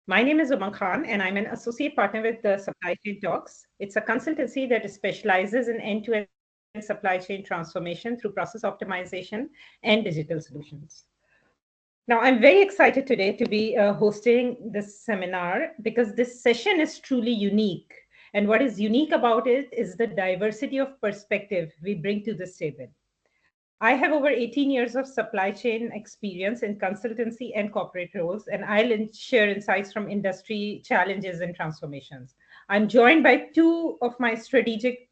My name is Umang Khan, and I'm an associate partner with the Supply Chain Talks. It's a consultancy that specializes in end-to-end supply chain transformation through process optimization and digital solutions. Now, I'm very excited today to be hosting this seminar because this session is truly unique. And what is unique about it is the diversity of perspective we bring to this table. I have over 18 years of supply chain experience in consultancy and corporate roles, and I'll share insights from industry challenges and transformations. I'm joined by two of my strategic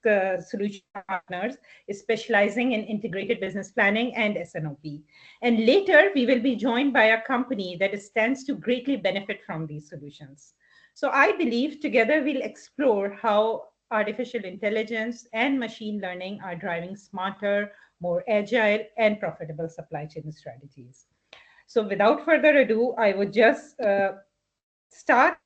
solution partners, specializing in integrated business planning and SNOP. And later, we will be joined by a company that stands to greatly benefit from these solutions. So I believe together we'll explore how artificial intelligence and machine learning are driving smarter, more agile, and profitable supply chain strategies. So, without further ado, I would just start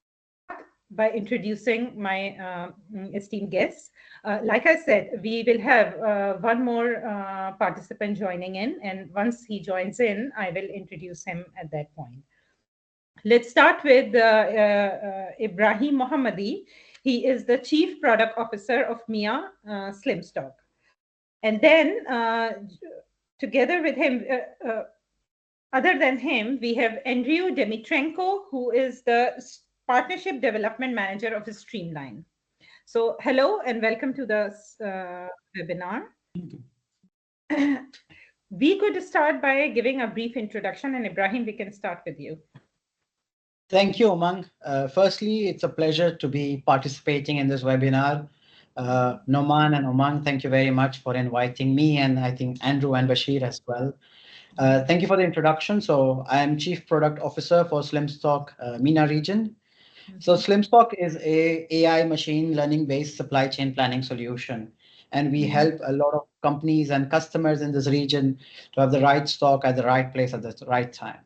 by introducing my esteemed guests. Like I said, we will have one more participant joining in, and once he joins in, I will introduce him at that point. Let's start with Ibrahim Mohammadi. He is the Chief Product Officer of Mia Slimstock. And then together with him, other than him, we have Andrew Dimitrenko, who is the Partnership Development Manager of Streamline. So hello and welcome to the webinar. We could start by giving a brief introduction, and Ibrahim, we can start with you. Thank you, Umang. Firstly, it's a pleasure to be participating in this webinar. Noman and Umang, thank you very much for inviting me, and I think Andrew and Bashir as well. Thank you for the introduction. So I am Chief Product Officer for Slimstock MENA region. So Slimstock is a AI machine learning based supply chain planning solution. And we help a lot of companies and customers in this region to have the right stock at the right place at the right time.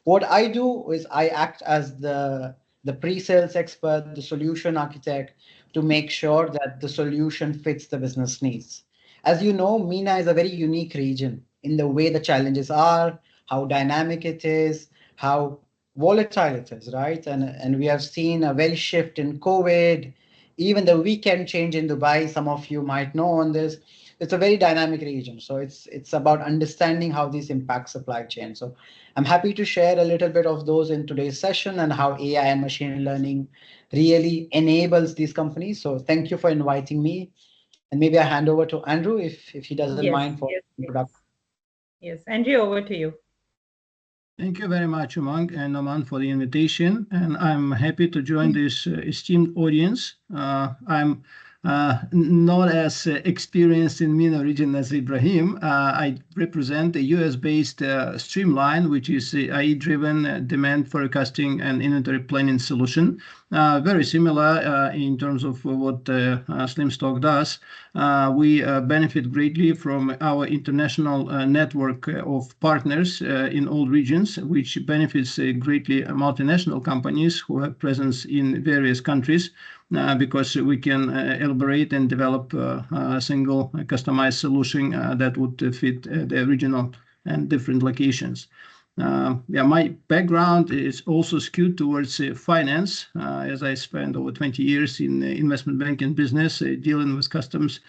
What I do is I act as the pre-sales expert, the solution architect, to make sure that the solution fits the business needs. As you know, MENA is a very unique region in the way the challenges are, how dynamic it is, how volatile it is, right? And we have seen a very shift in COVID, even the weekend change in Dubai. Some of you might know on this. It's a very dynamic region. So it's about understanding how this impacts supply chain. So I'm happy to share a little bit of those in today's session and how AI and machine learning really enables these companies. So thank you for inviting me. And maybe I hand over to Andrew if he doesn't mind for introduction. Yes, Andrew, over to you. Thank you very much, Umang and Noman, for the invitation. And I'm happy to join this esteemed audience. I'm not as experienced in MENA region as Ibrahim. I represent a US-based Streamline, which is a AI-driven demand forecasting and inventory planning solution. Very similar in terms of what Slimstock does. We benefit greatly from our international network of partners in all regions, which benefits greatly multinational companies who have presence in various countries. Because we can elaborate and develop a single customized solution that would fit the regional and different locations. My background is also skewed towards finance, as I spent over 20 years in investment banking business, dealing with customers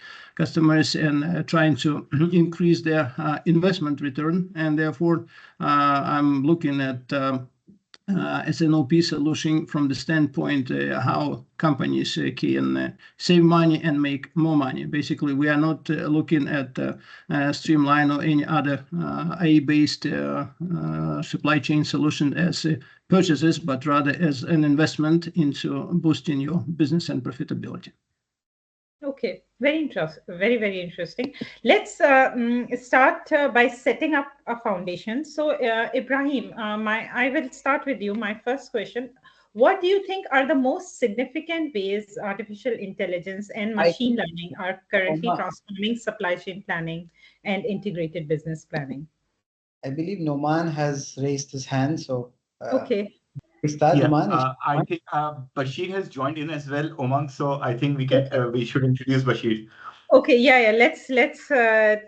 and trying to increase their investment return. And therefore, I'm looking at SNOP solution from the standpoint how companies can save money and make more money. Basically, we are not looking at Streamline or any other AI-based supply chain solution as purchases, but rather as an investment into boosting your business and profitability. Okay, very interesting. Very, very interesting. Let's start by setting up a foundation. So, Ibrahim, I will start with you. My first question: what do you think are the most significant ways artificial intelligence and machine learning are currently transforming supply chain planning and integrated business planning? I believe Noman has raised his hand, so okay. I think Bashir has joined in as well, Umang. So I think we should introduce Bashir. Okay, yeah. Let's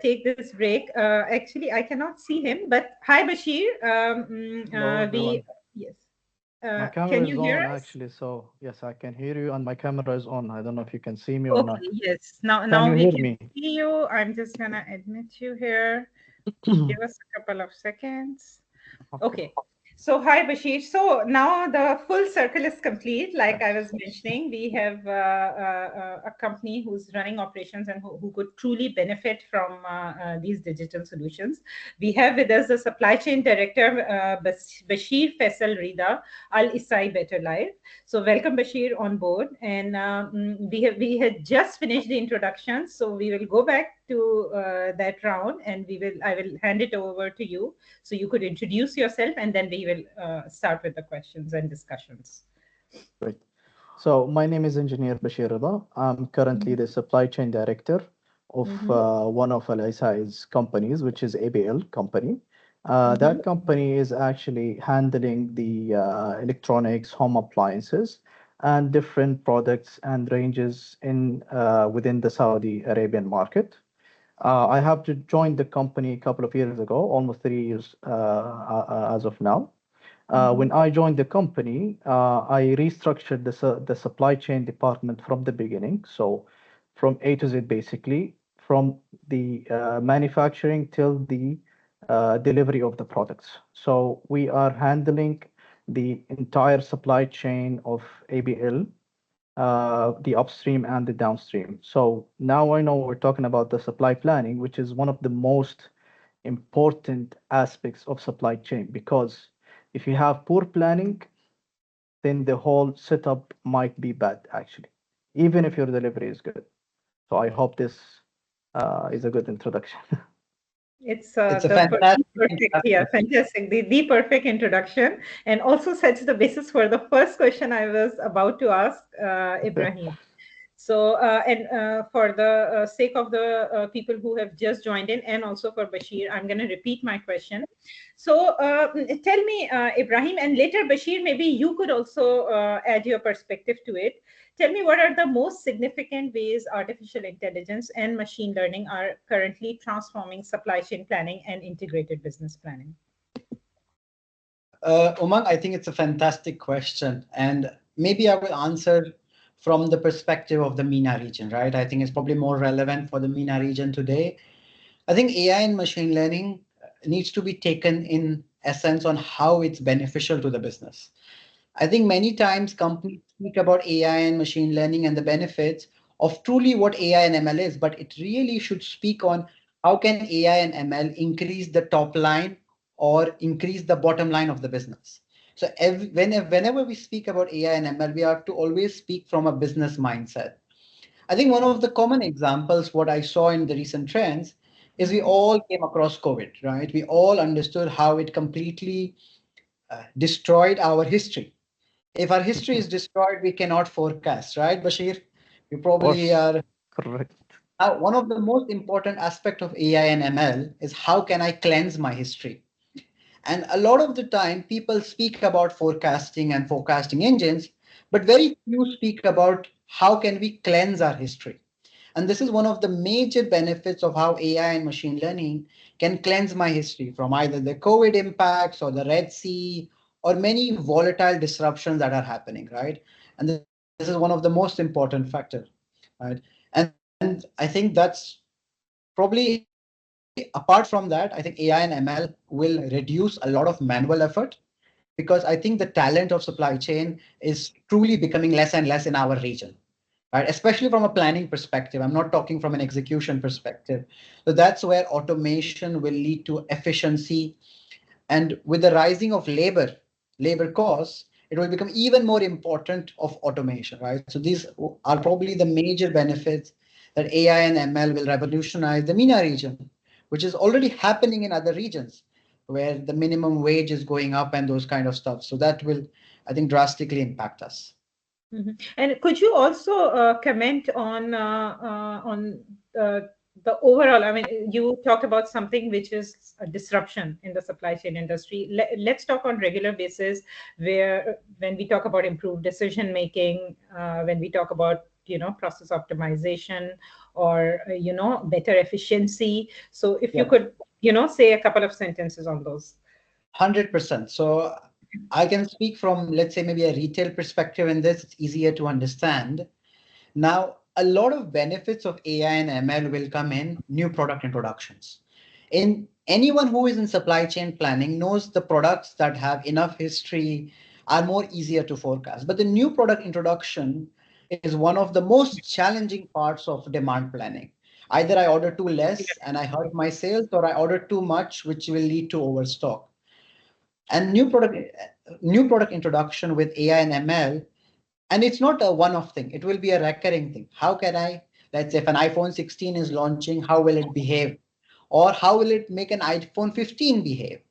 take this break. Actually, I cannot see him, but hi, Bashir. Hello, yes. My camera can is you hear on us? actually, so yes, I can hear you, and my camera is on. I don't know if you can see me or Okay, not. yes. Can Now you we hear can me? see you. I'm just gonna admit you here. Give us a couple of seconds. Okay. Okay. So, hi, Bashir. So, now the full circle is complete. Like I was mentioning, we have a company who's running operations and who could truly benefit from these digital solutions. We have with us the supply chain director, Bashir Faisal Rida, Al Isai Better Life. So, welcome, Bashir, on board. And we had just finished the introduction. So, we will go back to that round and I will hand it over to you so you could introduce yourself, and then we will start with the questions and discussions. Great. So my name is Engineer Bashir Rida. I'm currently the supply chain director of one of LSI's companies, which is ABL company. That company is actually handling the electronics, home appliances, and different products and ranges in within the Saudi Arabian market. I have to join the company a couple of years ago, almost 3 years as of now. When I joined the company, I restructured the supply chain department from the beginning. So from A to Z, basically, from the manufacturing till the delivery of the products. So we are handling the entire supply chain of ABL, the upstream and the downstream. So now I know we're talking about the supply planning, which is one of the most important aspects of supply chain, because if you have poor planning, then the whole setup might be bad, actually, even if your delivery is good. So I hope this is a good introduction. It's It's a the fantastic perfect, yeah, introduction. fantastic, the perfect introduction, and also sets the basis for the first question I was about to ask Ibrahim. So, and for the sake of the people who have just joined in, and also for Bashir, I'm going to repeat my question. So, tell me, Ibrahim, and later Bashir, maybe you could also add your perspective to it. Tell me, what are the most significant ways artificial intelligence and machine learning are currently transforming supply chain planning and integrated business planning? Umang, I think it's a fantastic question. And maybe I will answer from the perspective of the MENA region, right? I think it's probably more relevant for the MENA region today. I think AI and machine learning needs to be taken in essence on how it's beneficial to the business. I think many times companies speak about AI and machine learning and the benefits of truly what AI and ML is, but it really should speak on how can AI and ML increase the top line or increase the bottom line of the business. So whenever we speak about AI and ML, we have to always speak from a business mindset. I think one of the common examples, what I saw in the recent trends, is we all came across COVID, right? We all understood how it completely destroyed our history. If our history is destroyed, we cannot forecast, right, Bashir? You Of probably course, are. correct. Now, one of the most important aspect of AI and ML is how can I cleanse my history? And a lot of the time, people speak about forecasting and forecasting engines, but very few speak about how can we cleanse our history. And this is one of the major benefits of how AI and machine learning can cleanse my history from either the COVID impacts or the Red Sea or many volatile disruptions that are happening, right? And this is one of the most important factors, right? And I think that's probably apart from that, I think AI and ML will reduce a lot of manual effort because I think the talent of supply chain is truly becoming less and less in our region, right? Especially from a planning perspective. I'm not talking from an execution perspective. So that's where automation will lead to efficiency. And with the rising of labor costs, it will become even more important of automation, right? So these are probably the major benefits that AI and ML will revolutionize the MENA region, which is already happening in other regions where the minimum wage is going up and those kind of stuff. So that will, I think, drastically impact us. And could you also comment on the overall? I mean, you talked about something which is a disruption in the supply chain industry. Let's talk on regular basis, where when we talk about improved decision making, when we talk about process optimization or better efficiency. So if you Yeah. could say a couple of sentences on those. 100%. So I can speak from, let's say, maybe a retail perspective in this. It's easier to understand. Now, a lot of benefits of AI and ML will come in new product introductions. In anyone who is in supply chain planning knows the products that have enough history are more easier to forecast. But the new product introduction is one of the most challenging parts of demand planning. Either I order too less and I hurt my sales, or I order too much, which will lead to overstock. And new product introduction with AI and ML, and it's not a one-off thing. It will be a recurring thing. How can I, let's say if an iPhone 16 is launching, how will it behave? Or how will it make an iPhone 15 behave?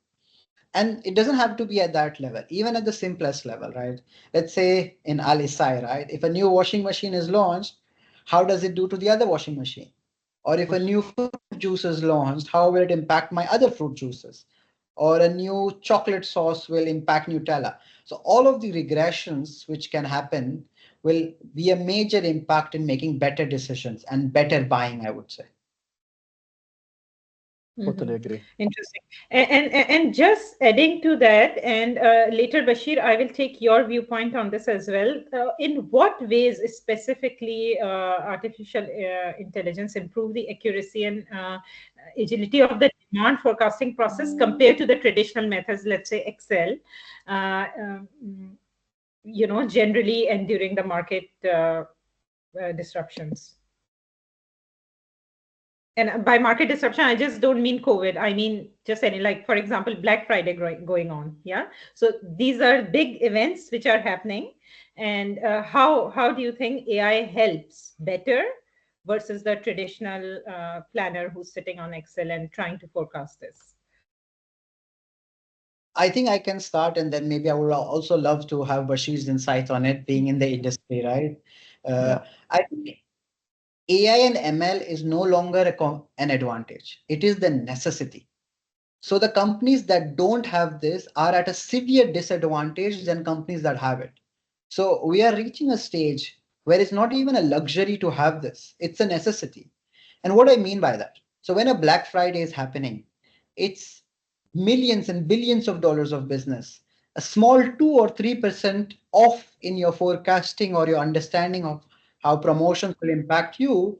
And it doesn't have to be at that level, even at the simplest level, right? Let's say in Alisai, right? If a new washing machine is launched, how does it do to the other washing machine? Or if a new fruit juice is launched, how will it impact my other fruit juices? Or a new chocolate sauce will impact Nutella. So all of the regressions which can happen will be a major impact in making better decisions and better buying, I would say. Totally agree. Interesting. And just adding to that, and later, Bashir, I will take your viewpoint on this as well. In what ways specifically artificial intelligence improve the accuracy and agility of the demand forecasting process compared to the traditional methods, let's say Excel, generally and during the market disruptions? And by market disruption, I just don't mean COVID. I mean just any, like, for example, Black Friday going on. Yeah. So these are big events which are happening. And how do you think AI helps better versus the traditional planner who's sitting on Excel and trying to forecast this? I think I can start, and then maybe I would also love to have Bashir's insight on it, being in the industry, right? I think AI and ML is no longer an advantage. It is the necessity. So the companies that don't have this are at a severe disadvantage than companies that have it. So we are reaching a stage where it's not even a luxury to have this. It's a necessity. And what I mean by that? So when a Black Friday is happening, it's millions and billions of dollars of business. A small 2 or 3% off in your forecasting or your understanding of how promotions will impact you,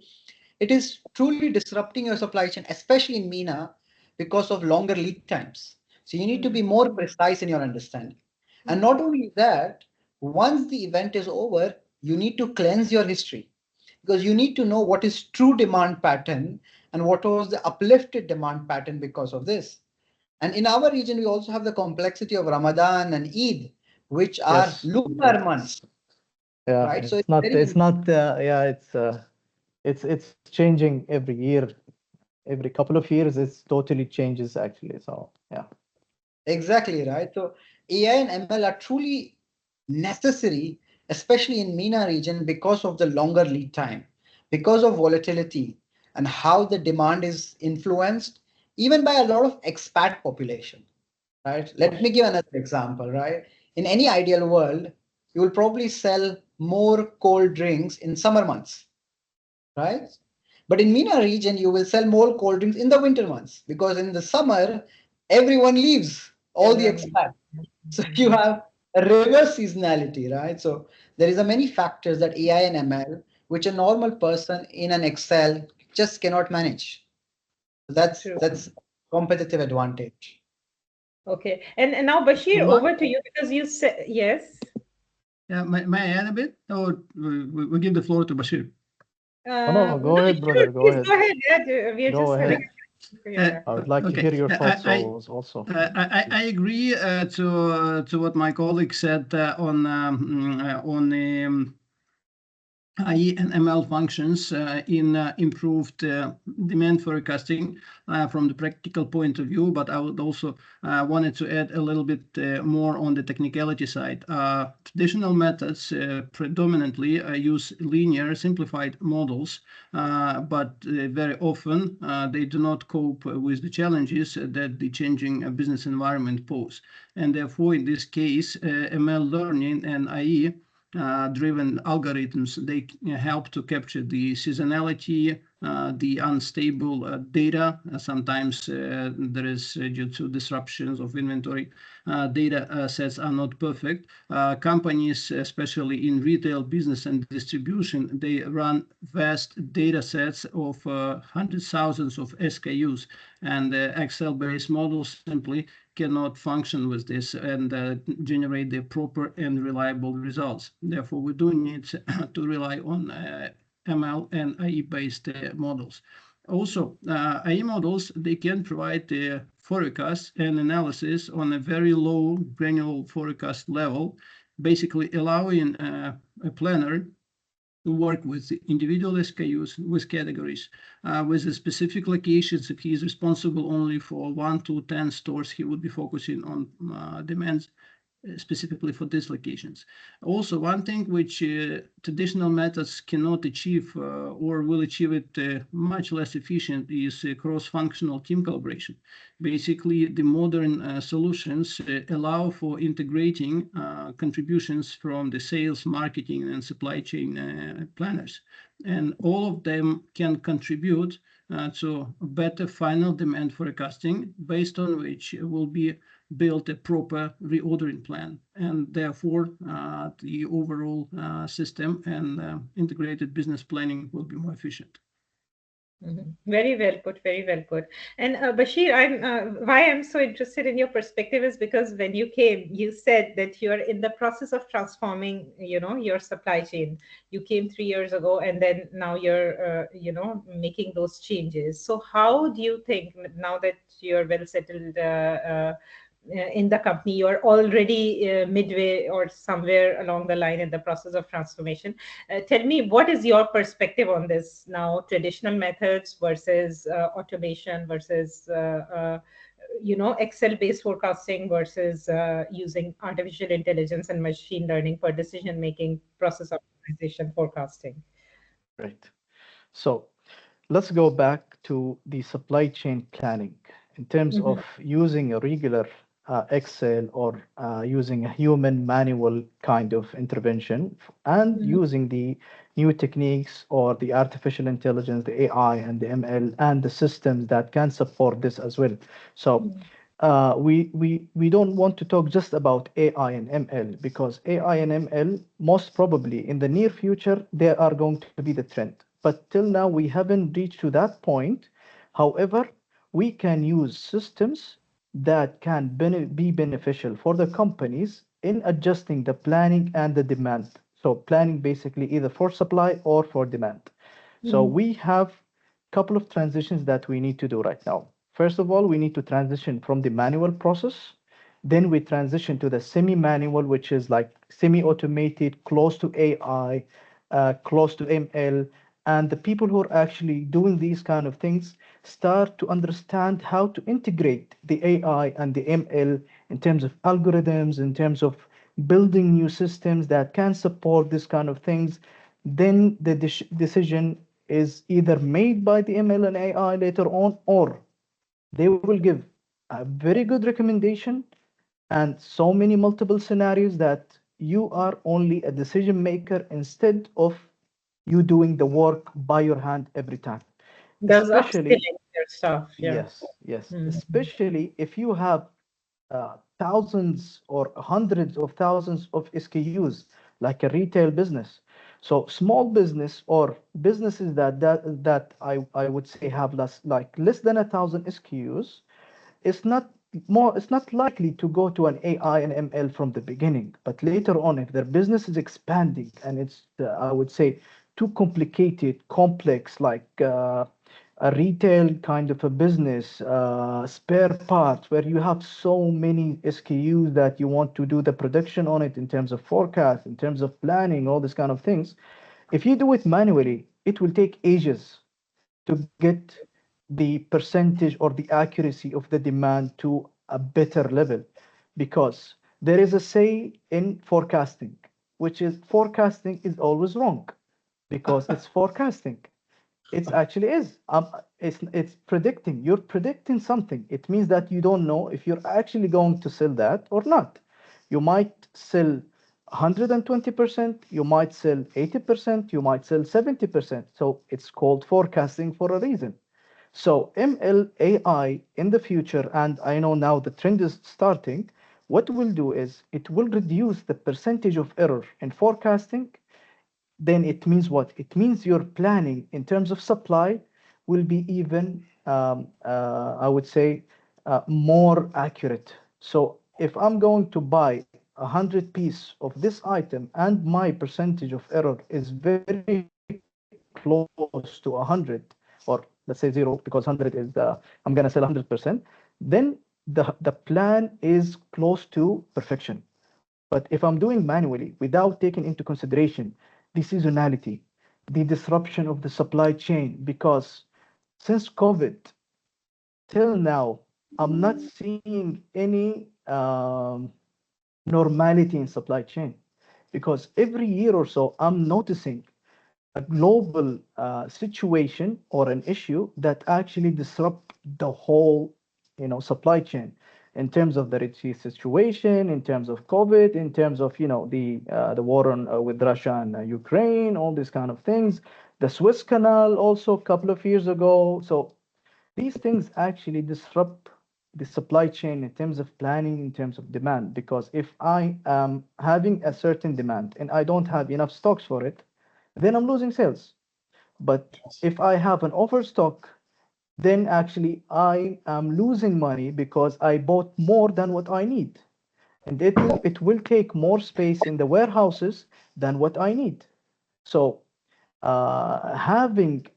it is truly disrupting your supply chain, especially in MENA, because of longer lead times. So you need to be more precise in your understanding. And not only that, once the event is over, you need to cleanse your history, because you need to know what is true demand pattern and what was the uplifted demand pattern because of this. And in our region, we also have the complexity of Ramadan and Eid, which are lunar months. Yeah, right? So it's changing every year. Every couple of years, it's totally changes actually. So yeah. Exactly, right. So AI and ML are truly necessary, especially in MENA region, because of the longer lead time, because of volatility and how the demand is influenced even by a lot of expat population, right? Let me give another example, right? In any ideal world, you will probably sell more cold drinks in summer months, right? But in MENA region, you will sell more cold drinks in the winter months, because in the summer, everyone leaves, all the expats. So you have a reverse seasonality, right? So there is a many factors that AI and ML, which a normal person in an Excel just cannot manage. That's competitive advantage. Okay. And now, Bashir, over to you, because you said, yes. Yeah, may I add a bit? Or we give the floor to Bashir? No, go ahead, brother. Go ahead. Go ahead. Yeah, we are Go just ahead. having. I would like to hear your thoughts also. I agree to what my colleague said on the IE and ML functions in improved demand forecasting from the practical point of view, but I would also wanted to add a little bit more on the technicality side. Traditional methods predominantly use linear simplified models, but very often they do not cope with the challenges that the changing business environment pose. And therefore, in this case, ML learning and IE driven algorithms, they help to capture the seasonality, the unstable data. Sometimes there is due to disruptions of inventory, data sets are not perfect. Companies, especially in retail business and distribution, they run vast data sets of hundreds, thousands of SKUs, and Excel-based models simply cannot function with this and generate the proper and reliable results. Therefore, we do need to rely on ML and AI-based models. Also, AI models, they can provide forecasts and analysis on a very low granular forecast level, basically allowing a planner to work with individual SKUs, with categories, with the specific locations. If he is responsible only for 1 to 10 stores, he would be focusing on demands specifically for these locations. Also, one thing which traditional methods cannot achieve or will achieve it much less efficient is cross-functional team collaboration. Basically, the modern solutions allow for integrating contributions from the sales, marketing, and supply chain planners. And all of them can contribute to a better final demand forecasting, based on which will be built a proper reordering plan, and therefore the overall system and integrated business planning will be more efficient. Very well put, very well put. And Bashir, why I'm so interested in your perspective is because when you came, you said that you're in the process of transforming, your supply chain. You came 3 years ago, and then now you're, making those changes. So how do you think, now that you're well settled in the company, you're already midway or somewhere along the line in the process of transformation? Tell me, what is your perspective on this now? Traditional methods versus automation versus Excel-based forecasting versus using artificial intelligence and machine learning for decision-making, process optimization, forecasting. Right. So let's go back to the supply chain planning in terms of using a regular Excel or using a human manual kind of intervention, and using the new techniques or the artificial intelligence, the AI and the ML, and the systems that can support this as well. So we don't want to talk just about AI and ML, because AI and ML most probably in the near future they are going to be the trend. But till now we haven't reached to that point. However, we can use systems that can be beneficial for the companies in adjusting the planning and the demand. So planning basically either for supply or for demand. So we have a couple of transitions that we need to do right now. First of all, we need to transition from the manual process. Then we transition to the semi-manual, which is like semi-automated, close to AI, close to ML. And the people who are actually doing these kind of things start to understand how to integrate the AI and the ML in terms of algorithms, in terms of building new systems that can support this kind of things. Then the decision is either made by the ML and AI later on, or they will give a very good recommendation and so many multiple scenarios that you are only a decision maker instead of you doing the work by your hand every time. There's Especially, upskilling your stuff. Yeah. yes. Especially if you have thousands or hundreds of thousands of SKUs, like a retail business. So small business or businesses that I would say have less than 1,000 SKUs, it's not likely to go to an AI and ML from the beginning. But later on, if their business is expanding and it's I would say too complicated, complex, like a retail kind of a business, spare parts, where you have so many SKUs that you want to do the production on it in terms of forecast, in terms of planning, all these kind of things. If you do it manually, it will take ages to get the percentage or the accuracy of the demand to a better level, because there is a say in forecasting, which is forecasting is always wrong because it's forecasting. It actually is. It's predicting. You're predicting something. It means that you don't know if you're actually going to sell that or not. You might sell 120%, you might sell 80%, you might sell 70%. So it's called forecasting for a reason. So ML AI in the future, and I know now the trend is starting, what will do is it will reduce the percentage of error in forecasting. Then it means what? It means your planning in terms of supply will be even, I would say, more accurate. So if I'm going to buy 100 piece of this item and my percentage of error is very close to 100, or let's say 0, because 100 is I'm going to sell 100%, then the plan is close to perfection. But if I'm doing manually without taking into consideration the seasonality, the disruption of the supply chain, because since COVID till now, I'm not seeing any normality in supply chain, because every year or so, I'm noticing a global situation or an issue that actually disrupt the whole, supply chain, in terms of the Red Sea situation, in terms of COVID, in terms of the war with Russia and Ukraine, all these kind of things. The Suez Canal also a couple of years ago. So these things actually disrupt the supply chain in terms of planning, in terms of demand. Because if I am having a certain demand and I don't have enough stocks for it, then I'm losing sales. But if I have an overstock, then actually I am losing money because I bought more than what I need. And it will take more space in the warehouses than what I need. So having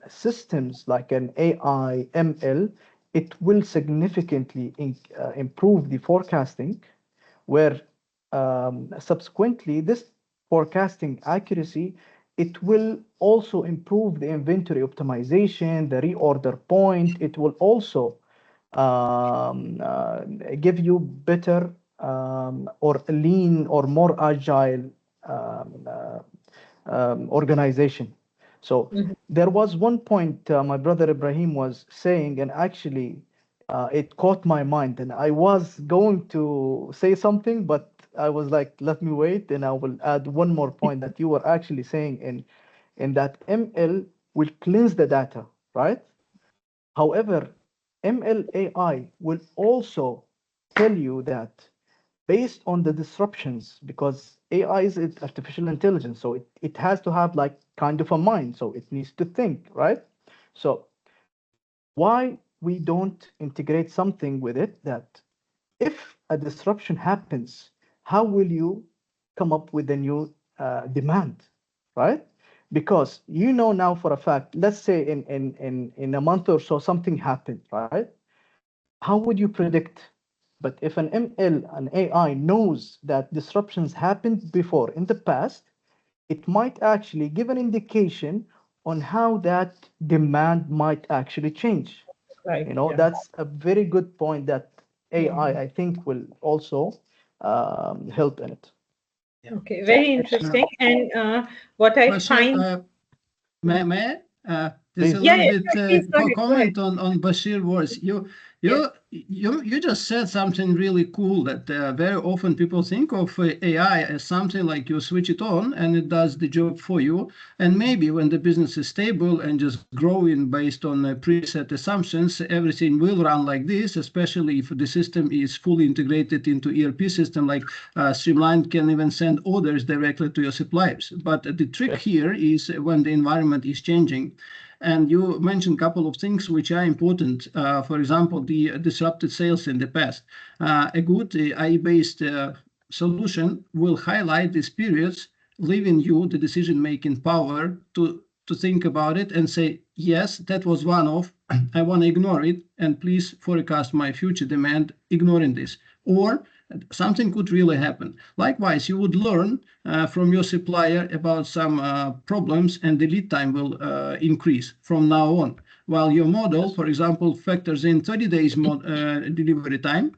systems like an AI, ML, it will significantly improve the forecasting, where subsequently this forecasting accuracy, it will also improve the inventory optimization, the reorder point. It will also give you better or lean or more agile organization. So there was one point my brother Ibrahim was saying, and actually it caught my mind, and I was going to say something, but I was like, let me wait, and I will add one more point that you were actually saying in that ML will cleanse the data, right? However, ML AI will also tell you that based on the disruptions, because AI is artificial intelligence, so it has to have like kind of a mind, so it needs to think, right? So why we don't integrate something with it that if a disruption happens, how will you come up with a new demand, right? Because now for a fact, let's say in a month or so something happened, right? How would you predict? But if an ML, an AI knows that disruptions happened before in the past, it might actually give an indication on how that demand might actually change. Right. That's a very good point that AI, I think, will also help in it. Okay, very interesting. And what I Bashir, find, may I? There's a yeah, little yeah, bit sure, please go ahead. comment on Bashir words. You just said something really cool that very often people think of AI as something like you switch it on and it does the job for you. And maybe when the business is stable and just growing based on preset assumptions, everything will run like this, especially if the system is fully integrated into ERP system, like Streamline can even send orders directly to your suppliers. But the trick here is when the environment is changing. And you mentioned a couple of things which are important. For example, the disrupted sales in the past. A good AI-based solution will highlight these periods, leaving you the decision-making power to think about it and say, yes, that was one-off. I want to ignore it, and please forecast my future demand ignoring this. Or something could really happen. Likewise, you would learn from your supplier about some problems, and the lead time will increase from now on. While your model, for example, factors in 30 days delivery time,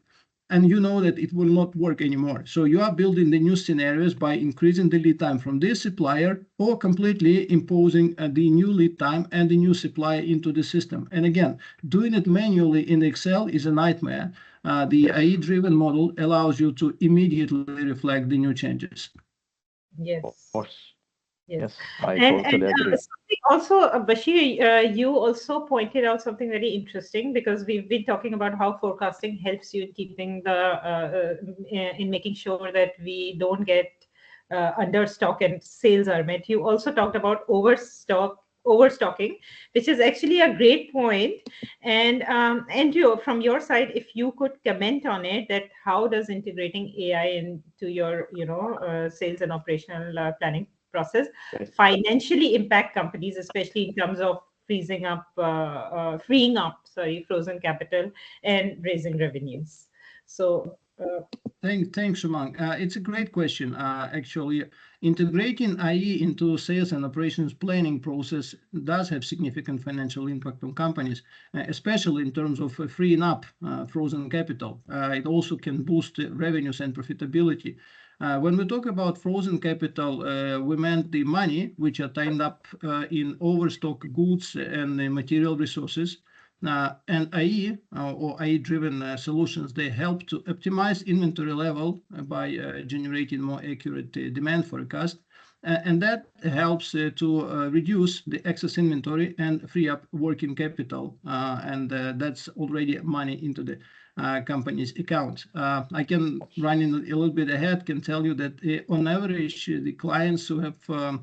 and you know that it will not work anymore. So you are building the new scenarios by increasing the lead time from this supplier or completely imposing the new lead time and the new supplier into the system. And again, doing it manually in Excel is a nightmare. the AI-driven model allows you to immediately reflect the new changes. Yes. Of course. Yes. Yes, I totally agree. Also, Bashir, you also pointed out something very interesting, because we've been talking about how forecasting helps you in keeping in making sure that we don't get under stock and sales are met. You also talked about overstocking, which is actually a great point. And Andrew, from your side, if you could comment on it, that how does integrating AI into your sales and operational planning process Yes. financially impact companies, especially in terms of freeing up frozen capital and raising revenues. So Thanks, Umang. It's a great question. Actually, integrating IE into sales and operations planning process does have significant financial impact on companies, especially in terms of freeing up frozen capital. It also can boost revenues and profitability. When we talk about frozen capital, we meant the money which are tied up in overstock goods and material resources. And IE or AI-driven solutions, they help to optimize inventory level by generating more accurate demand forecast. And that helps to reduce the excess inventory and free up working capital. And that's already money into the company's account. I can run in a little bit ahead, can tell you that on average, the clients who have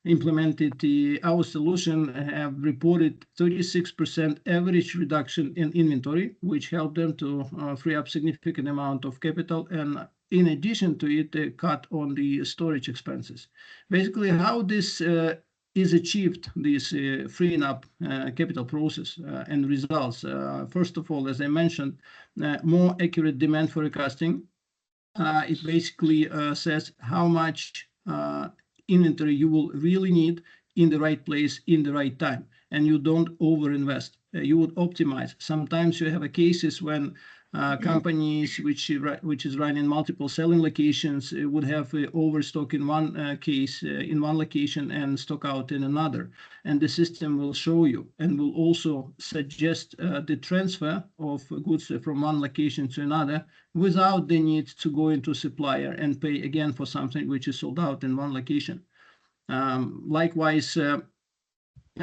implemented our solution have reported 36% average reduction in inventory, which helped them to free up significant amount of capital, and in addition to it, cut on the storage expenses. Basically, how this is achieved, this freeing up capital process and results. First of all, as I mentioned, more accurate demand forecasting. It basically says how much inventory you will really need in the right place in the right time, and you don't overinvest. You would optimize. Sometimes you have cases when companies which is running multiple selling locations would have overstock in one case in one location and stock out in another, and the system will show you and will also suggest the transfer of goods from one location to another without the need to go into supplier and pay again for something which is sold out in one location. Likewise,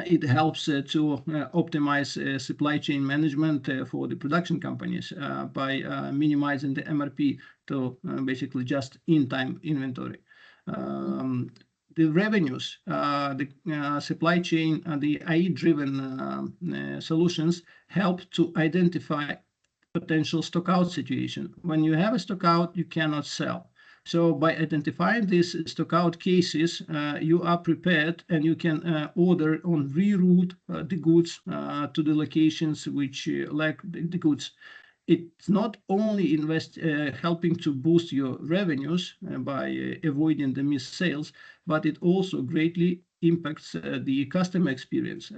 it helps to optimize supply chain management for the production companies by minimizing the MRP to basically just in-time inventory. The revenues, the supply chain, the AI-driven solutions help to identify potential stock out situation. When you have a stock out, you cannot sell. So by identifying these stock out cases, you are prepared and you can order on reroute the goods to the locations which lack the goods. It's not only helping to boost your revenues by avoiding the missed sales, but it also greatly impacts the customer experience.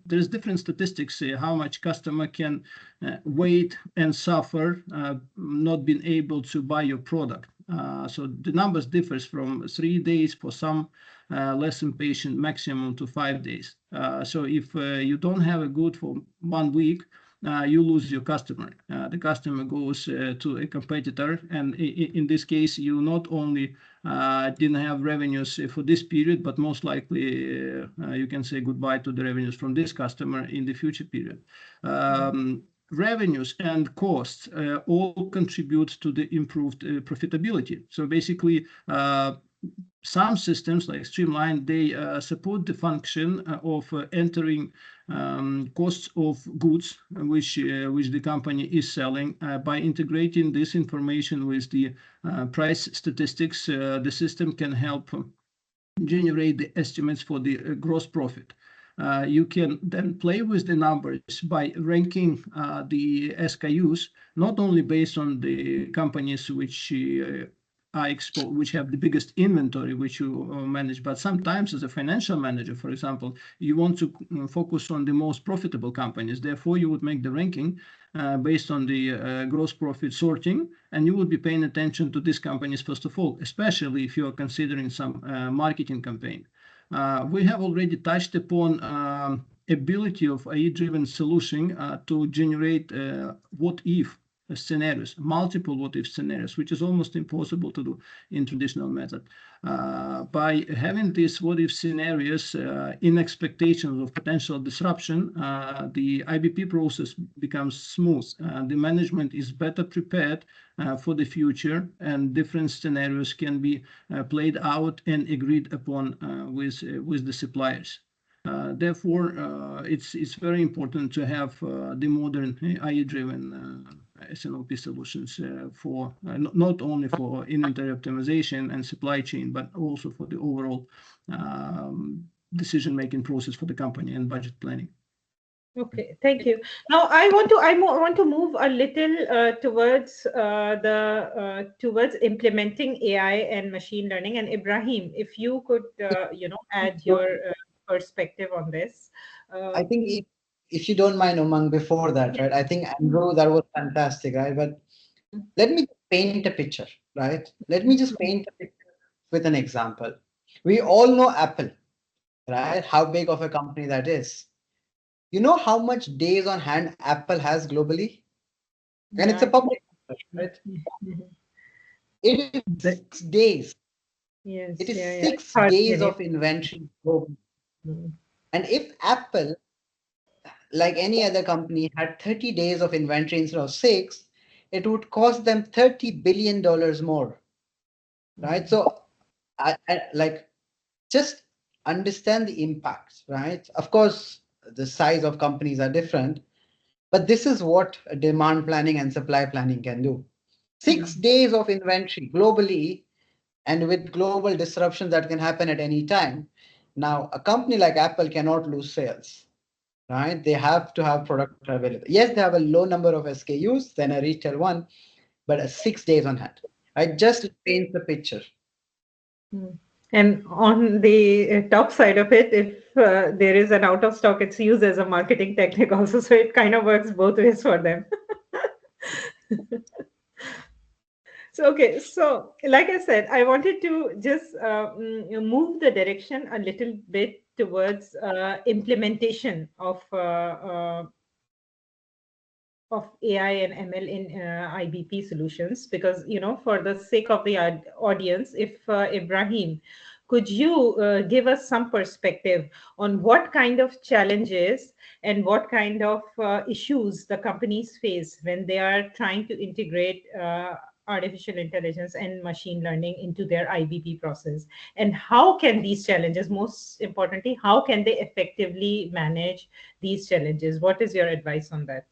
There's different statistics how much customer can wait and suffer not being able to buy your product. So the numbers differs from 3 days for some less impatient, maximum to 5 days. So if you don't have a good for 1 week, you lose your customer. The customer goes to a competitor, and in this case, you not only didn't have revenues for this period, but most likely you can say goodbye to the revenues from this customer in the future period. Revenues and costs all contribute to the improved profitability. So basically, some systems like Streamline, they support the function of entering costs of goods which the company is selling. By integrating this information with the price statistics, the system can help generate the estimates for the gross profit. You can then play with the numbers by ranking the SKUs, not only based on the companies which which have the biggest inventory which you manage, but sometimes as a financial manager, for example, you want to focus on the most profitable companies. Therefore, you would make the ranking based on the gross profit sorting, and you would be paying attention to these companies first of all, especially if you are considering some marketing campaign. We have already touched upon ability of AI-driven solution to generate what if scenarios, multiple what if scenarios, which is almost impossible to do in traditional method. By having these what if scenarios in expectations of potential disruption, the IBP process becomes smooth. The management is better prepared for the future, and different scenarios can be played out and agreed upon with the suppliers. Therefore, it's very important to have the modern AI-driven S&OP solutions for not only for inventory optimization and supply chain, but also for the overall decision-making process for the company and budget planning. Okay, thank you. Now I want to move a little towards implementing AI and machine learning. And Ibrahim, if you could add your perspective on this. I think if you don't mind, Umang, before that, right? I think Andrew, that was fantastic, right? But let me paint a picture, right? Let me just paint a picture with an example. We all know Apple, right? How big of a company that is. You know how much days on hand Apple has globally? And it's a public, right? It is 6 days. Yes, It is yeah, 6 days of inventory globally. And if Apple, like any other company, had 30 days of inventory instead of 6, it would cost them $30 billion more, right? So like, just understand the impacts, right? Of course, the size of companies are different, but this is what demand planning and supply planning can do. 6 days of inventory globally, and with global disruption that can happen at any time. Now, a company like Apple cannot lose sales, right? They have to have product available. Yes, they have a low number of SKUs than a retail one, but 6 days on hand. Right? Just paint the picture. And on the top side of it, if there is an out of stock, it's used as a marketing technique also. So it kind of works both ways for them. So, okay, so like I said, I wanted to just move the direction a little bit towards implementation of AI and ML in IBP solutions, because, for the sake of the audience, if Ibrahim, could you give us some perspective on what kind of challenges and what kind of issues the companies face when they are trying to integrate artificial intelligence and machine learning into their IBP process? And how can these challenges, most importantly, how can they effectively manage these challenges? What is your advice on that?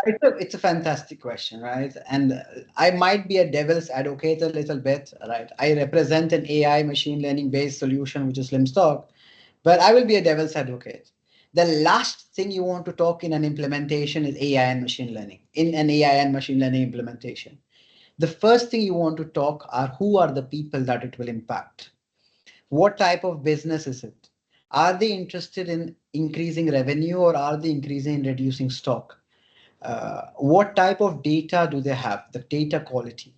It's a fantastic question, right? And I might be a devil's advocate a little bit, right? I represent an AI machine learning based solution, which is Limstock, but I will be a devil's advocate. The last thing you want to talk in an implementation is AI and machine learning, in an AI and machine learning implementation. The first thing you want to talk are who are the people that it will impact? What type of business is it? Are they interested in increasing revenue, or are they increasing in reducing stock? What type of data do they have? The data quality,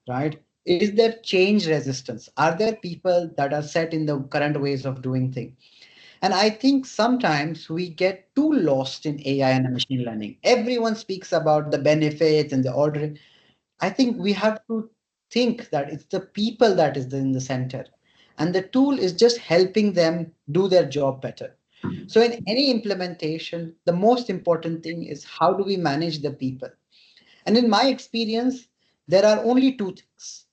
right? Is there change resistance? Are there people that are set in the current ways of doing things? And I think sometimes we get too lost in AI and machine learning. Everyone speaks about the benefits and the order. I think we have to think that it's the people that is in the center, and the tool is just helping them do their job better. So in any implementation, the most important thing is how do we manage the people? And in my experience, there are only two things.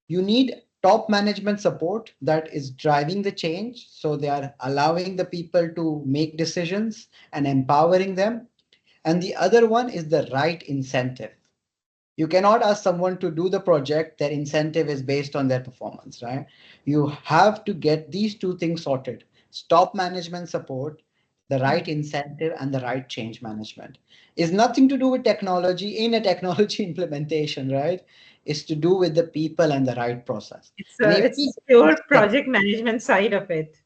You need top management support that is driving the change. So they are allowing the people to make decisions and empowering them. And the other one is the right incentive. You cannot ask someone to do the project, their incentive is based on their performance, right? You have to get these two things sorted. Top management support, the right incentive, and the right change management. Is nothing to do with technology in a technology implementation, right? It's to do with the people and the right process. It's pure project management side of it.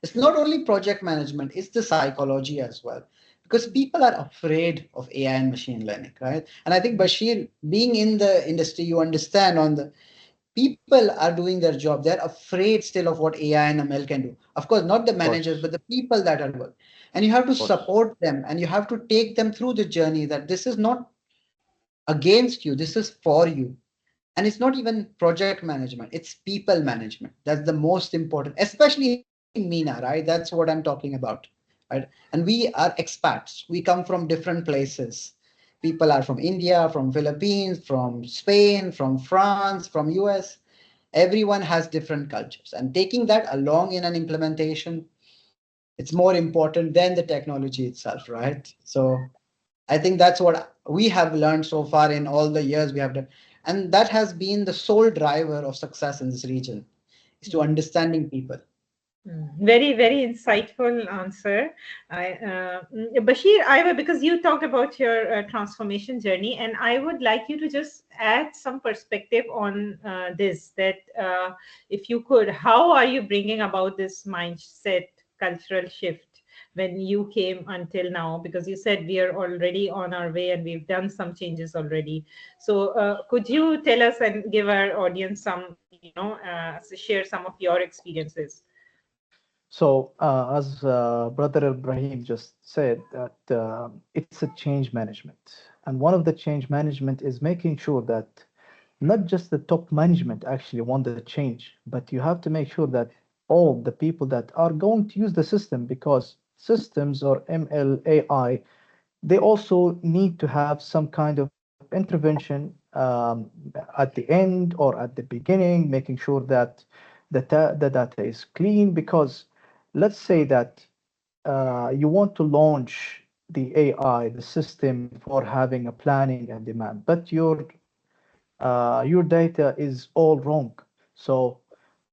It's not only project management, it's the psychology as well. Because people are afraid of AI and machine learning, right? And I think, Bashir, being in the industry, you understand on the people are doing their job. They're afraid still of what AI and ML can do. Of course, not the managers, but the people that are working. And you have to support them, and you have to take them through the journey that this is not against you. This is for you. And it's not even project management, it's people management. That's the most important, especially in MENA, right? That's what I'm talking about, right? And we are expats. We come from different places. People are from India, from Philippines, from Spain, from France, from US. Everyone has different cultures. And taking that along in an implementation, it's more important than the technology itself, right? So I think that's what we have learned so far in all the years we have done. And that has been the sole driver of success in this region, is to understanding people. Very, very insightful answer. Bashir, because you talked about your transformation journey, and I would like you to just add some perspective on this, that if you could, how are you bringing about this mindset cultural shift when you came until now? Because you said we are already on our way and we've done some changes already. So could you tell us and give our audience some, share some of your experiences? So, as Brother Ibrahim just said, that it's a change management. And one of the change management is making sure that not just the top management actually want the change, but you have to make sure that all the people that are going to use the system, because systems or ML, AI, they also need to have some kind of intervention at the end or at the beginning, making sure that the data is clean. Because let's say that you want to launch the AI, the system for having a planning and demand, but your data is all wrong. So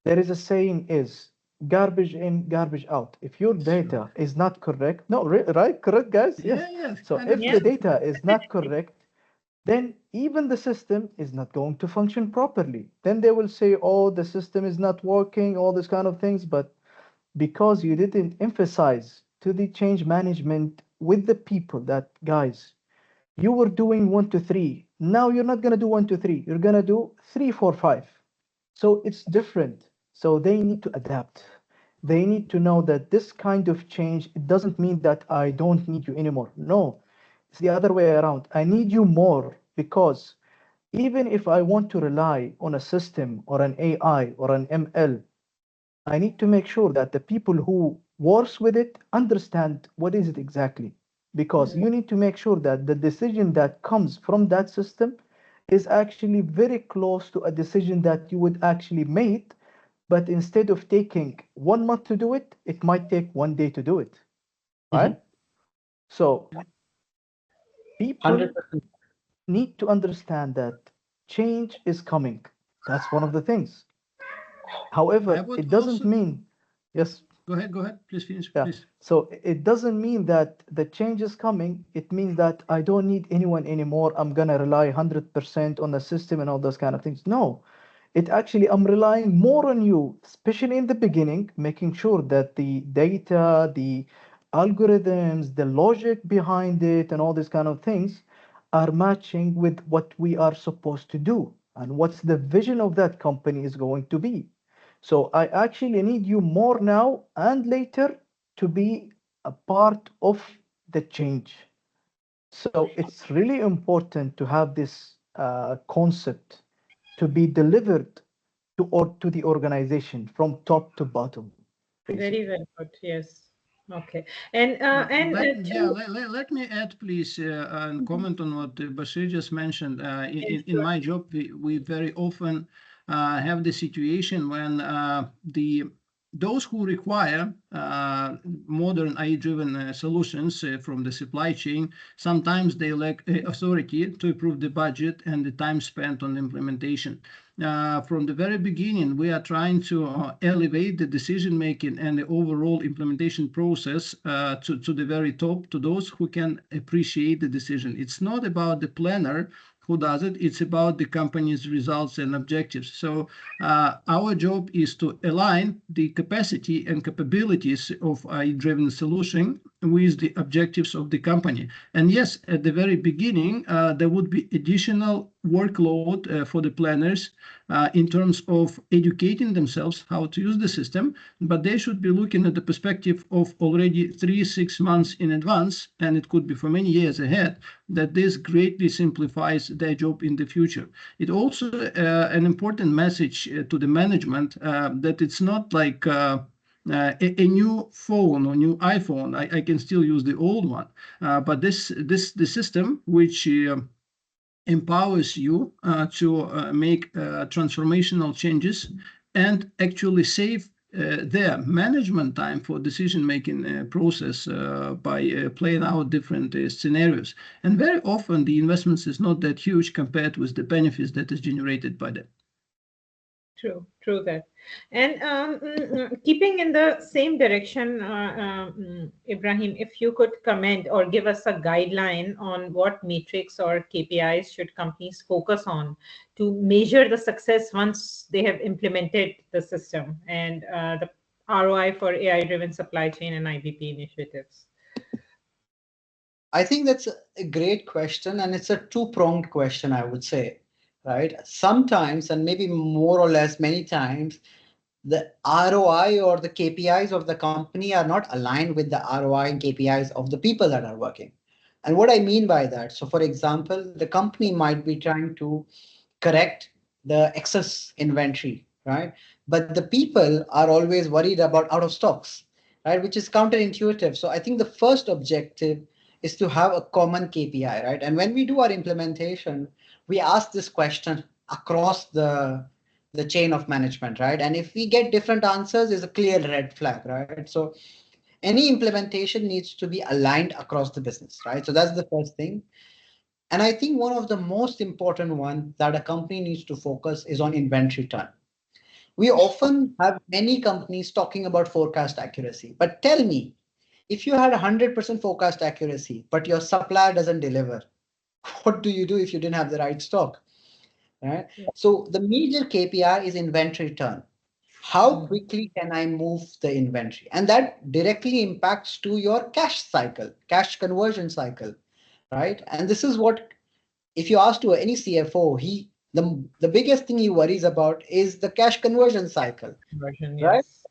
there is a saying is garbage in, garbage out. If your data is not correct, no, right, correct, guys? Yes. Yeah, So if Yeah. the data is not correct, then even the system is not going to function properly. Then they will say, oh, the system is not working, all these kind of things. But because you didn't emphasize to the change management with the people that, guys, you were doing 1 2 3. Now you're not going to do 1 2 3. You're going to do 3 4 5. So it's different. So they need to adapt. They need to know that this kind of change, it doesn't mean that I don't need you anymore. No, it's the other way around. I need you more, because even if I want to rely on a system or an AI or an ML, I need to make sure that the people who works with it understand what is it exactly. Because you need to make sure that the decision that comes from that system is actually very close to a decision that you would actually make, but instead of taking 1 month to do it, it might take 1 day to do it, right? So people 100%. need to understand that change is coming. That's one of the things. I However, would it doesn't also mean, yes. go ahead, please finish, Yeah. please. So it doesn't mean that the change is coming. It means that I don't need anyone anymore. I'm gonna rely 100% on the system and all those kind of things. No, it actually, I'm relying more on you, especially in the beginning, making sure that the data, the algorithms, the logic behind it, and all these kind of things are matching with what we are supposed to do and what's the vision of that company is going to be. So I actually need you more now and later to be a part of the change. So it's really important to have this concept to be delivered to the organization from top to bottom, Very basically. well put. Yes. Okay. And Let me add, please, and Mhm. comment on what Bashir just mentioned. Yes, In sure. my job, we very often have the situation when those who require modern AI-driven solutions from the supply chain, sometimes they lack authority to approve the budget and the time spent on implementation. From the very beginning, we are trying to elevate the decision making and the overall implementation process to the very top, to those who can appreciate the decision. It's not about the planner who does it, it's about the company's results and objectives. So our job is to align the capacity and capabilities of a driven solution with the objectives of the company. And yes, at the very beginning, there would be additional workload for the planners in terms of educating themselves how to use the system, but they should be looking at the perspective of already 3-6 months in advance, and it could be for many years ahead, that this greatly simplifies their job in the future. It also an important message to the management that it's not like a new phone or new iPhone. I can still use the old one, but the system which empowers you to make transformational changes and actually save their management time for decision-making process by playing out different scenarios. And very often the investments is not that huge compared with the benefits that is generated by that. True that. And keeping in the same direction, Ibrahim, if you could comment or give us a guideline on what metrics or KPIs should companies focus on to measure the success once they have implemented the system and the ROI for AI-driven supply chain and IBP initiatives. I think that's a great question, and it's a two-pronged question, I would say, right? Sometimes, and maybe more or less many times, the ROI or the KPIs of the company are not aligned with the ROI and KPIs of the people that are working. And what I mean by that, so for example, the company might be trying to correct the excess inventory, right? But the people are always worried about out of stocks, right? Which is counterintuitive. So I think the first objective is to have a common KPI, right? And when we do our implementation, we ask this question across the chain of management, right? And if we get different answers, is a clear red flag, right? So any implementation needs to be aligned across the business, right? So that's the first thing. And I think one of the most important one that a company needs to focus is on inventory turn. We often have many companies talking about forecast accuracy, but tell me, if you had 100% forecast accuracy, but your supplier doesn't deliver, what do you do if you didn't have the right stock? Right? So the major KPI is inventory turn. How quickly can I move the inventory? And that directly impacts to your cash cycle, cash conversion cycle, right? And this is what, if you ask to any CFO, the biggest thing he worries about is the cash conversion cycle, right? Yes.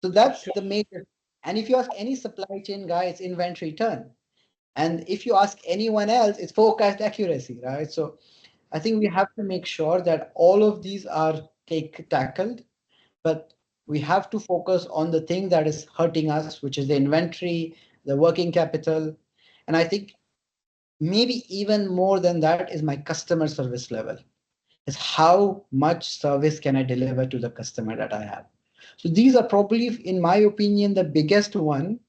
So that's the major. And if you ask any supply chain guy, it's inventory turn. And if you ask anyone else, it's forecast accuracy, right? So I think we have to make sure that all of these are tackled, but we have to focus on the thing that is hurting us, which is the inventory, the working capital. And I think maybe even more than that is my customer service level, is how much service can I deliver to the customer that I have. So these are probably, in my opinion, the biggest one.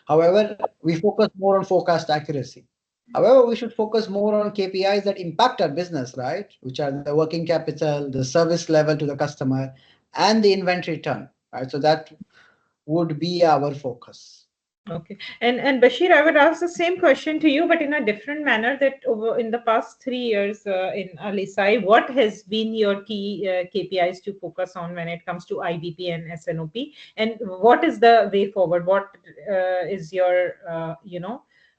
However, we focus more on forecast accuracy. However, we should focus more on KPIs that impact our business, right? Which are the working capital, the service level to the customer, and the inventory turn, right? So that would be our focus. Okay. And Bashir, I would ask the same question to you, but in a different manner. That over in the past 3 years in Alisai, what has been your key KPIs to focus on when it comes to IBP and SNOP, and what is the way forward? What is your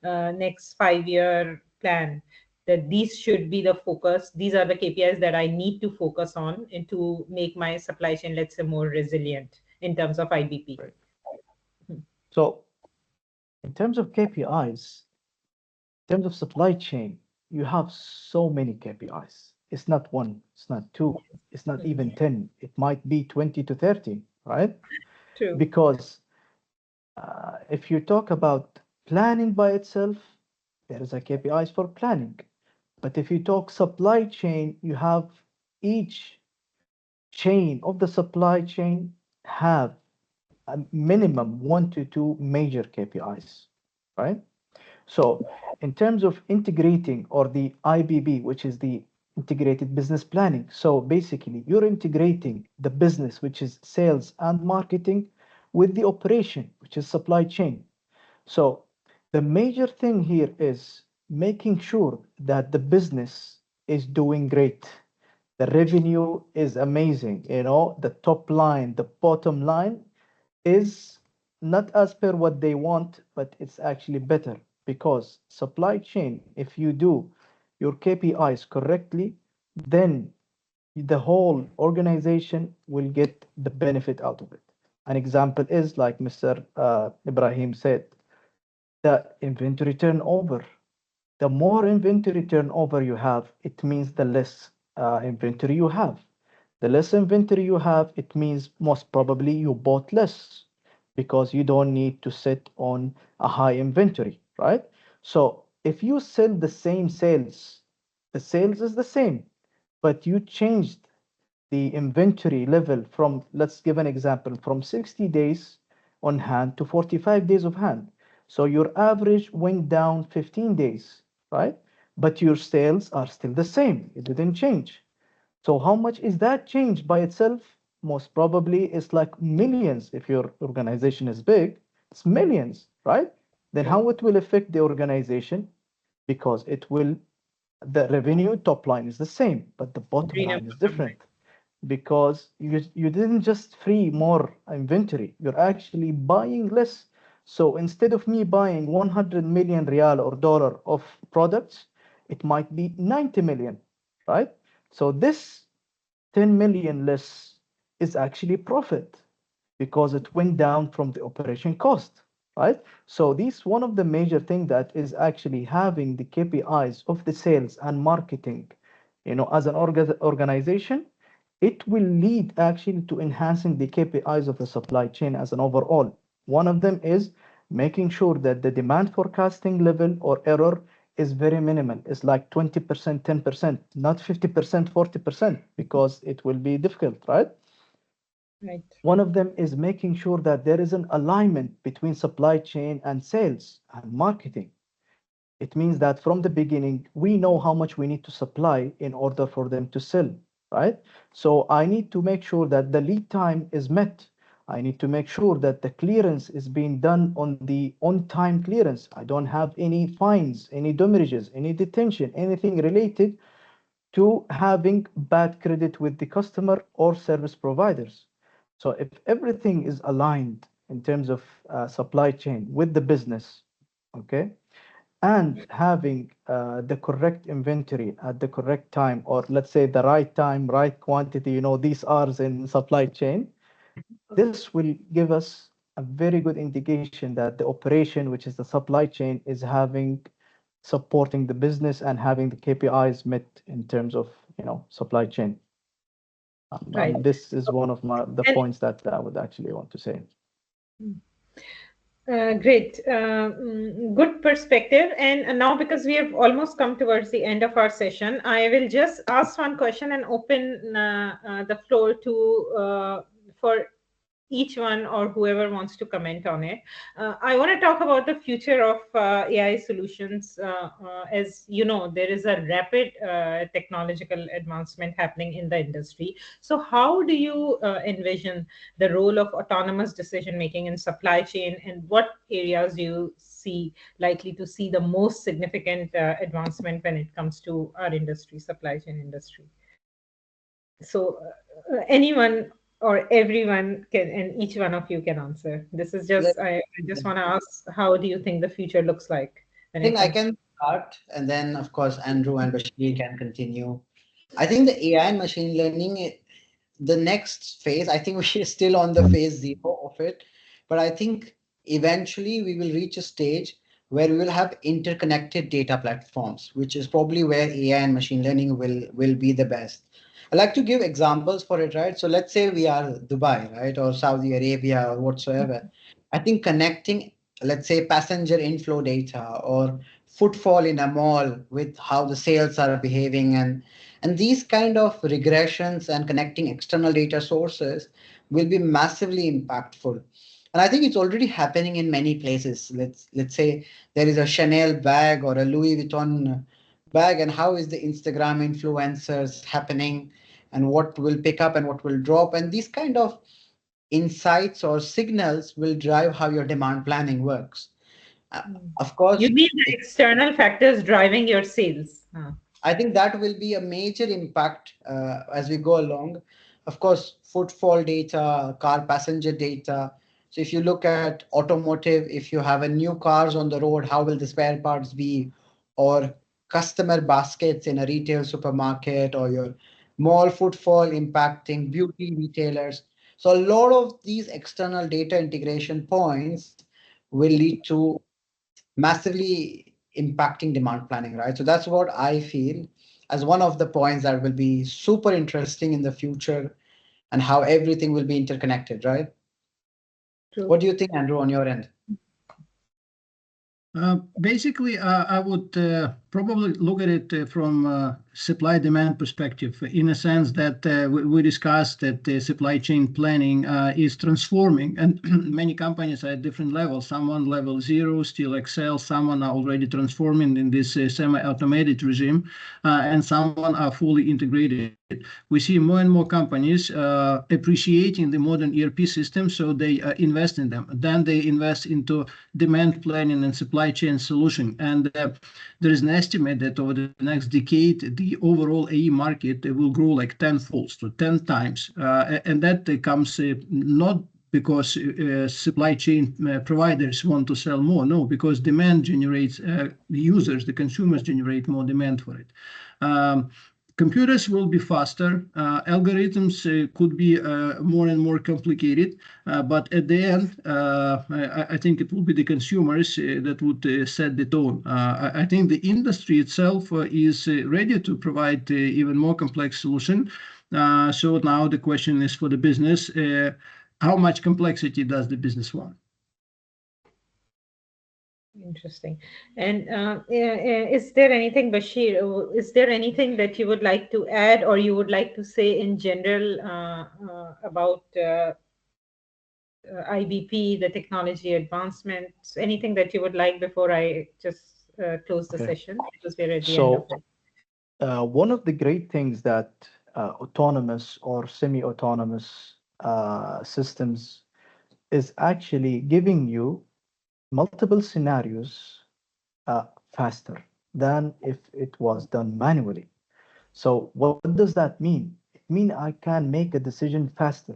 next 5-year plan? That these should be the focus. These are the KPIs that I need to focus on and to make my supply chain, let's say, more resilient in terms of IBP. Right. So in terms of KPIs, in terms of supply chain, you have so many KPIs. It's not one, it's not two, it's not even 10. It might be 20 to 30, right? True. Because if you talk about planning by itself, there is a KPIs for planning. But if you talk supply chain, you have each chain of the supply chain have a minimum 1 to 2 major KPIs, right? So in terms of integrating or the IBB, which is the integrated business planning. So basically you're integrating the business, which is sales and marketing, with the operation, which is supply chain. So the major thing here is making sure that the business is doing great. The revenue is amazing, the top line, the bottom line is not as per what they want, but it's actually better because supply chain, if you do your KPIs correctly, then the whole organization will get the benefit out of it. An example is like Mr. Ibrahim said, the inventory turnover. The more inventory turnover you have, it means the less inventory you have. The less inventory you have, it means most probably you bought less because you don't need to sit on a high inventory, right? So if you sell the same sales, the sales is the same, but you changed the inventory level from, let's give an example, from 60 days on hand to 45 days of hand. So your average went down 15 days, right? But your sales are still the same. It didn't change. So how much is that change by itself? Most probably it's like millions. If your organization is big, it's millions, right? Then how it will affect the organization? Because it will, the revenue top line is the same, but the bottom Green and line is bottom different because you didn't just free more inventory, you're actually buying less. So instead of me buying 100 million real or dollar of products, it might be 90 million, right? So this 10 million less is actually profit because it went down from the operation cost, right? So this one of the major thing that is actually having the KPIs of the sales and marketing, as an organization, it will lead actually to enhancing the KPIs of the supply chain as an overall. One of them is making sure that the demand forecasting level or error is very minimal. It's like 20%, 10%, not 50%, 40%, because it will be difficult, right? Right. One of them is making sure that there is an alignment between supply chain and sales and marketing. It means that from the beginning, we know how much we need to supply in order for them to sell, right? So I need to make sure that the lead time is met. I need to make sure that the clearance is being done on the on-time clearance. I don't have any fines, any damages, any detention, anything related to having bad credit with the customer or service providers. So if everything is aligned in terms of supply chain with the business, okay, and having the correct inventory at the correct time, or let's say the right time, right quantity, these R's in supply chain, this will give us a very good indication that the operation, which is the supply chain, is having supporting the business and having the KPIs met in terms of supply chain. Right. This is one of the And points that I would actually want to say. Great. Good perspective. And now, because we have almost come towards the end of our session, I will just ask one question and open the floor to for each one or whoever wants to comment on it. I want to talk about the future of AI solutions. As you know, there is a rapid technological advancement happening in the industry. So, how do you envision the role of autonomous decision making in supply chain, and what areas do you see likely to see the most significant advancement when it comes to our industry, supply chain industry? So anyone or everyone can, and each one of you can answer. This is just, Let- I just want to ask, how do you think the future looks like I when it think I comes to? can start, and then of course Andrew and Bashir can continue. I think the AI and machine learning, the next phase, I think we are still on the phase zero of it, but I think eventually we will reach a stage where we will have interconnected data platforms, which is probably where AI and machine learning will be the best. I like to give examples for it, right? So let's say we are Dubai, right, or Saudi Arabia or whatsoever. I think connecting, let's say, passenger inflow data or footfall in a mall with how the sales are behaving, and these kind of regressions and connecting external data sources will be massively impactful. And I think it's already happening in many places. Let's say there is a Chanel bag or a Louis Vuitton bag, and how is the Instagram influencers happening, and what will pick up and what will drop. And these kind of insights or signals will drive how your demand planning works. Uh, Of You course, mean the external factors driving your sales? I think that will be a major impact as we go along. Of course, footfall data, car passenger data. So if you look at automotive, if you have a new cars on the road, how will the spare parts be? Or customer baskets in a retail supermarket, or your mall footfall impacting beauty retailers. So a lot of these external data integration points will lead to massively impacting demand planning, right? So that's what I feel as one of the points that will be super interesting in the future, and how everything will be interconnected, right? True. What do you think, Andrew, on your end? Basically, I would probably look at it from supply-demand perspective, in a sense that we discussed that the supply chain planning is transforming, and many companies are at different levels. Someone level 0 still excel, someone are already transforming in this semi-automated regime, and someone are fully integrated. We see more and more companies appreciating the modern ERP system, so they invest in them. Then they invest into demand planning and supply chain solution. And there is an estimate that over the next decade, the overall AE market will grow like tenfold, so 10 times. And that comes not because supply chain providers want to sell more, no, because demand generates, the users, the consumers generate more demand for it. Computers will be faster. Algorithms could be more and more complicated, but at the end, I think it will be the consumers that would set the tone. I think the industry itself is ready to provide even more complex solution. So now the question is for the business, how much complexity does the business want? Interesting. And is there anything, Bashir, is there anything that you would like to add, or you would like to say in general about IBP, the technology advancements, anything that you would like before I just close the session, because we're at the end of So it. one of the great things that autonomous or semi-autonomous systems is actually giving you multiple scenarios faster than if it was done manually. So what does that mean? It means I can make a decision faster.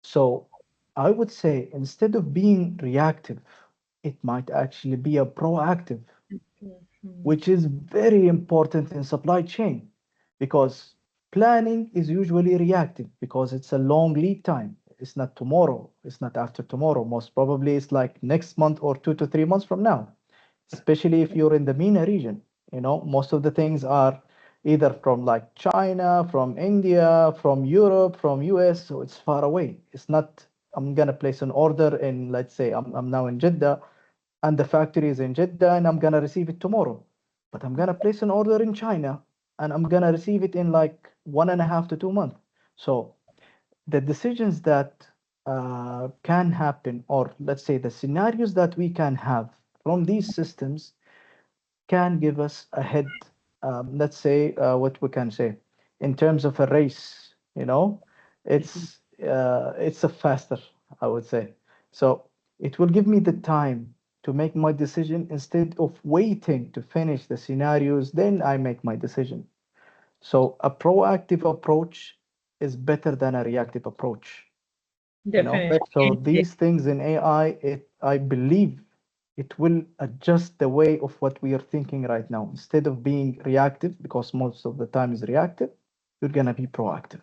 So I would say instead of being reactive, it might actually be a proactive, Mhm. which is very important in supply chain, because planning is usually reactive because it's a long lead time. It's not tomorrow, it's not after tomorrow. Most probably it's like next month or 2 to 3 months from now, especially if you're in the MENA region. You know, most of the things are either from like China, from India, from Europe, from US, so it's far away. It's not, I'm gonna place an order in, let's say, I'm now in Jeddah, and the factory is in Jeddah, and I'm gonna receive it tomorrow. But I'm gonna place an order in China, and I'm gonna receive it in like 1.5 to 2 months. So the decisions that can happen, or let's say the scenarios that we can have from these systems, can give us a head, let's say, what we can say, in terms of a race, you know, it's a faster, I would say. So it will give me the time to make my decision instead of waiting to finish the scenarios, then I make my decision. So a proactive approach is better than a reactive approach, you know. Definitely. So these things in AI, I believe it will adjust the way of what we are thinking right now. Instead of being reactive, because most of the time is reactive, you're gonna be proactive.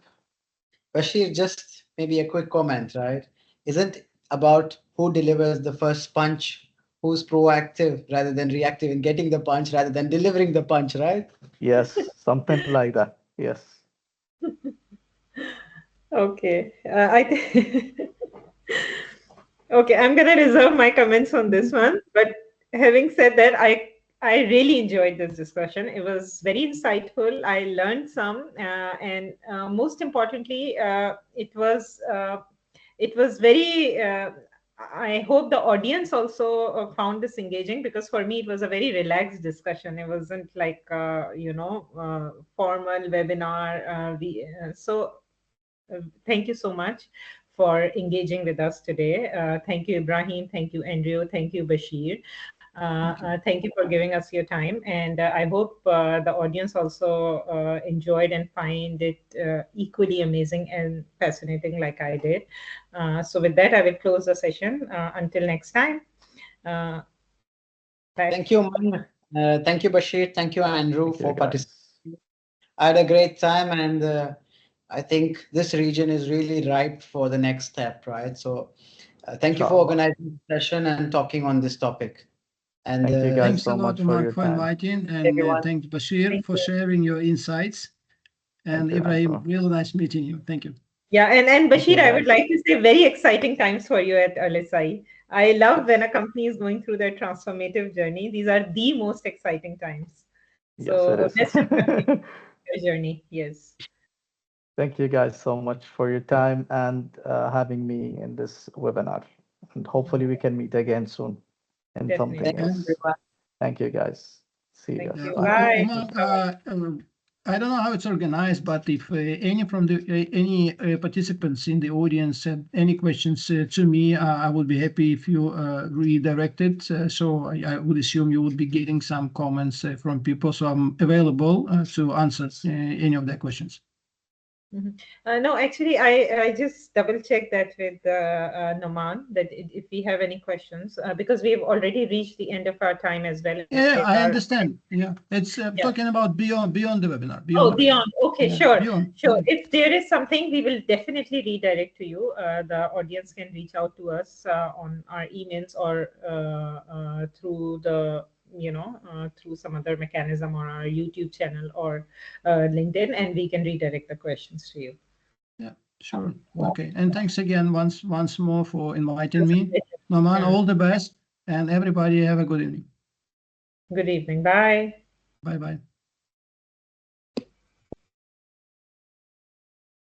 Bashir, just maybe a quick comment, right? Isn't about who delivers the first punch, who's proactive rather than reactive in getting the punch rather than delivering the punch, right? Yes, something like that. Yes. Okay. I think okay, I'm gonna reserve my comments on this one. But having said that, I really enjoyed this discussion. It was very insightful. I learned some, and most importantly, it was very. I hope the audience also found this engaging, because for me it was a very relaxed discussion. It wasn't like formal webinar. Thank you so much for engaging with us today. Thank you, Ibrahim. Thank you, Andrew. Thank you, Bashir. Thank you for giving us your time. And I hope the audience also enjoyed and find it equally amazing and fascinating like I did. So with that, I will close the session. Until next time. Bye. Thank you, Umang. Thank you, Bashir. Thank you, Andrew, Thank you, for guys. participating. I had a great time, and I think this region is really ripe for the next step, right? So thank you for Inshallah. organizing the session and talking on this topic. And Thank you guys Thanks a so lot, much for Umang, your for time. inviting, and everyone, thank Bashir Thank for you. sharing your insights. And Thank you, Ibrahim, Andrew. real nice meeting you. Thank you. Yeah, and Thank you, Bashir, I would guys. like to say very exciting times for you at LSI. I love when a company is going through their transformative journey. These are the most exciting times. Yes, it So is. best of luck in your journey. Yes. Thank you guys so much for your time and having me in this webinar. And hopefully we can meet again soon in something Definitely. thank you, else. everyone. Thank you guys. See you. Thank you. Bye. Bye. Umang, Bye. I don't know how it's organized, but if any from the any participants in the audience have any questions to me, I would be happy if you redirect it. So I would assume you would be getting some comments from people. So I'm available to answer any of their questions. No, actually, I just double checked that with Noman that if we have any questions, because we have already reached the end of our time as well. Yeah, With I our, understand. Yeah, it's yeah. talking about beyond the webinar. Oh, The webinar. beyond. Okay, Yeah, sure. beyond. Sure. Yeah. If there is something, we will definitely redirect to you. The audience can reach out to us on our emails or through the, through some other mechanism on our YouTube channel or LinkedIn, and we can redirect the questions to you. Yeah, sure. Okay. And thanks again once more for inviting me. Noman, all the best, and everybody have a good evening. Good evening. Bye. Bye-bye.